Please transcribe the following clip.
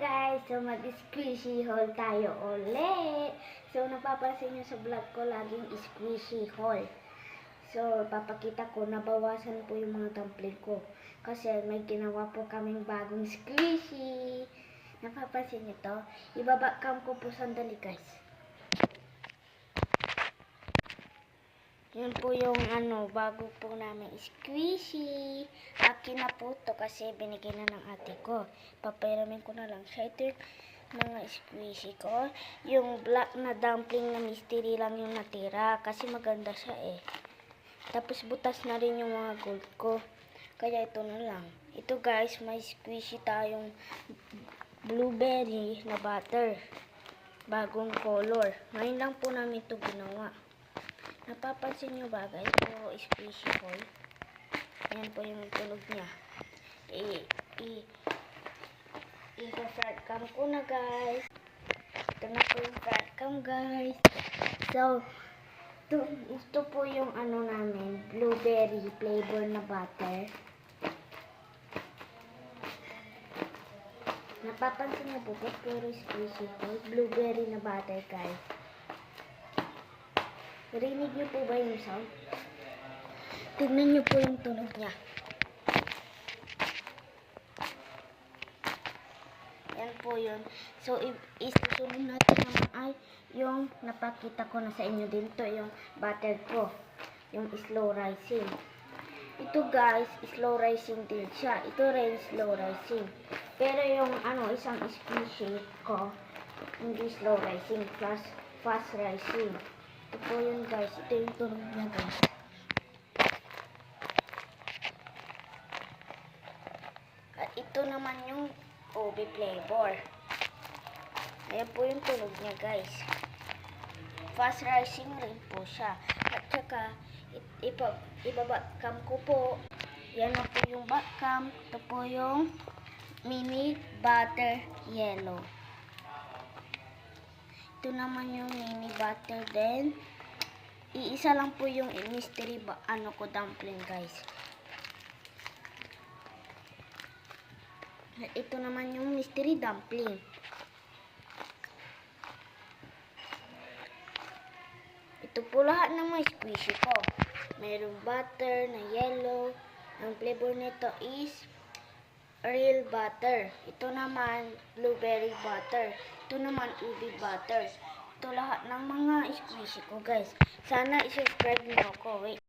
guys! So mag-squishy haul tayo ulit. So napapansin nyo sa vlog ko laging squishy haul. So papakita ko nabawasan po yung mga dumpling ko. Kasi may ginawa po kaming bagong squishy. Napapansin nyo to? Ibabakam ko po sandali guys. Yun po yung bago po namin squishy. Akin na po to kasi binigay na ng ate ko. Papayramin ko na lang siya. Ito yung mga squishy ko. Yung black na dumpling na mystery lang yung natira. Kasi maganda siya eh. Tapos butas na rin yung mga gold ko. Kaya ito na lang. Ito guys, may squishy tayong blueberry na butter. Bagong color. Ngayon lang po namin ito ginawa. Napapansin nyo ba guys? Ito squishy haul. Ayan po yung tunog niya. I-frat cam ko na guys. Ito na po yung frat cam guys. So, ito po yung namin. Blueberry flavor na butter. Napapansin nyo po ba? Pero squishy haul. Blueberry na butter guys. Narinig niyo po ba yung sound? Tignan niyo po yung tunog niya. Yan po yun. So, isusunod natin naman ay yung napakita ko na sa inyo din to, yung butter ko. Yung slow rising. Ito guys, slow rising din siya. Ito rin slow rising. Pero yung isang squishy ko, hindi slow rising, plus fast rising. Ito po yun guys. Ito yung tunog niya guys. At ito naman yung ube flavor. Ayan po yung tunog niya guys. Fast rising rin po siya. At saka ibabakam ko po. Yan na po yung bakam. Ito po yung mini butter yellow. Ito naman yung mini butter din. Iisa lang po yung mystery ko dumpling guys. Ito naman yung mystery dumpling. Ito po lahat ng mga squishy ko. Mayroong butter na yellow. Ang flavor nito is real butter. Ito naman blueberry butter. Ito naman ube butter. Ito lahat ng mga squishy ko guys. Sana i-subscribe niyo ako. Wait.